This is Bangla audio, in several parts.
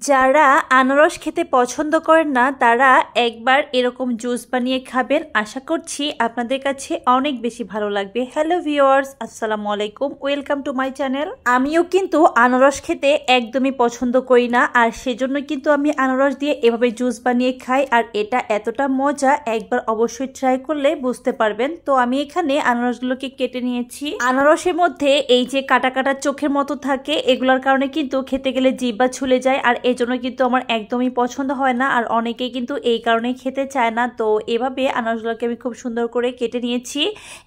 যারা আনারস খেতে পছন্দ করেন না তারা একবার এরকম জুস বানিয়ে খাবেন। আশা করছি আপনাদের কাছে অনেক বেশি ভালো লাগবে। হ্যালো ভিউয়ার্স, আসসালামু আলাইকুম, ওয়েলকাম টু মাই চ্যানেল। আমিও কিন্তু আনারস খেতে একদমই পছন্দ করি না, আর সেজন্য কিন্তু আমি আনারস দিয়ে এভাবে জুস বানিয়ে খাই, আর এটা এতটা মজা, একবার অবশ্যই ট্রাই করলে বুঝতে পারবেন। তো আমি এখানে আনারসগুলোকে কেটে নিয়েছি। আনারসের মধ্যে এই যে কাটা কাটা চোখের মতো থাকে, এগুলোর কারণে কিন্তু খেতে গেলে জিহ্বা ছুলে যায়, আর এই জন্য কিন্তু আমার একদমই পছন্দ হয় না, আর অনেকেই কিন্তু এই কারণে খেতে চায় না। তো এভাবে আনারসগুলোকে আমি খুব সুন্দর করে কেটে নিয়েছি।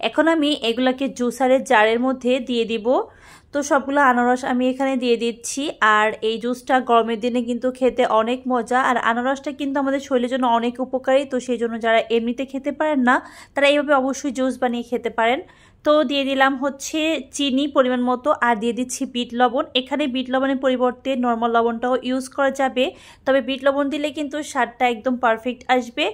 এখন আমি এগুলাকে জুসারের জারের মধ্যে দিয়ে দিব। তো সবগুলো আনারস আমি এখানে দিয়ে দিচ্ছি। আর এই জুসটা গরমের দিনে কিন্তু খেতে অনেক মজা, আর আনারসটা কিন্তু আমাদের শরীরের জন্য অনেক উপকারী। তো সেই জন্য যারা এমনিতে খেতে পারেন না তারা এইভাবে অবশ্যই জুস বানিয়ে খেতে পারেন। তো দিয়ে দিলাম হচ্ছে চিনি পরিমাণ মতো, আর দিয়ে দিচ্ছি বিট লবণ। এখানে বিট লবণের পরিবর্তে নর্মাল লবণটাও ইউজ করা যাবে, তবে বিট লবণ দিলে কিন্তু স্বাদটা একদম পারফেক্ট আসবে।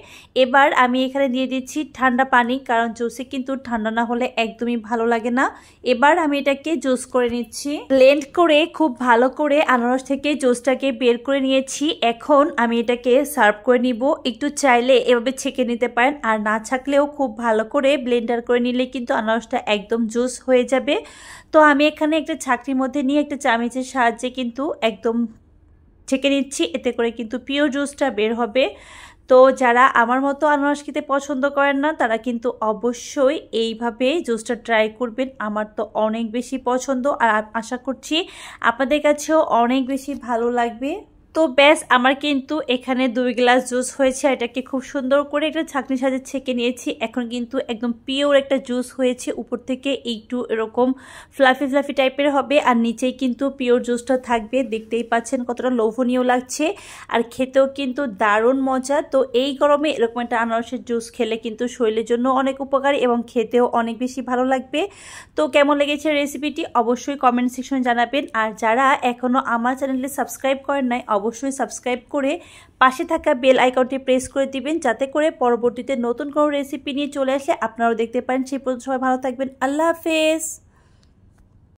এবার আমি এখানে দিয়ে দিচ্ছি ঠান্ডা পানি, কারণ জুসে কিন্তু ঠান্ডা না হলে একদমই ভালো লাগে না। এবার আমি এটাকে জুস করে নিচ্ছি, ব্লেন্ড করে খুব ভালো করে আনারস থেকে জুসটাকে বের করে নিয়েছি। এখন আমি এটাকে সার্ভ করে নিব। একটু চাইলে এভাবে ছেঁকে নিতে পারেন, আর না ছাকলেও খুব ভালো করে ব্লেন্ডার করে নিলে কিন্তু আনারসটা একদম জুস হয়ে যাবে। তো আমি এখানে একটা ছাঁকনির মধ্যে নিয়ে একটা চামচের সাহায্যে কিন্তু একদম ছেঁকে নিচ্ছি, এতে করে কিন্তু পিওর জুসটা বের হবে। তো যারা আমার মতো আনারস খেতে পছন্দ করেন না তারা কিন্তু অবশ্যই এইভাবে জুসটা ট্রাই করবেন। আমার তো অনেক বেশি পছন্দ, আর আশা করছি আপনাদের কাছেও অনেক বেশি ভালো লাগবে। তো ব্যাস, আমার কিন্তু এখানে 2 গ্লাস জুস হয়েছে। এটাকে খুব সুন্দর করে একটা ছাঁকনির সাথে ছেঁকে নিয়েছি। এখন কিন্তু একদম পিওর একটা জুস হয়েছে। উপর থেকে একটু এরকম ফ্লাফি ফ্লাফি টাইপের হবে, আর নিচেই কিন্তু পিওর জুসটা থাকবে। দেখতেই পাচ্ছেন কতটা লোভনীয় লাগছে, আর খেতেও কিন্তু দারুণ মজা। তো এই গরমে এরকম একটা আনারসের জুস খেলে কিন্তু শরীরের জন্য অনেক উপকারী এবং খেতেও অনেক বেশি ভালো লাগবে। তো কেমন লেগেছে রেসিপিটি অবশ্যই কমেন্ট সেকশনে জানাবেন। আর যারা এখনও আমার চ্যানেলে সাবস্ক্রাইব করেন নাই অবশ্যই সাবস্ক্রাইব করে পাশে থাকা বেল আইকনটি প্রেস করে দিবেন, যাতে করে পরবর্তীতে নতুন কোনো রেসিপি নিয়ে চলে আসলে আপনারাও দেখতে পারেন। সেই পর্যন্ত সবাই ভালো থাকবেন। আল্লাহ হাফেজ।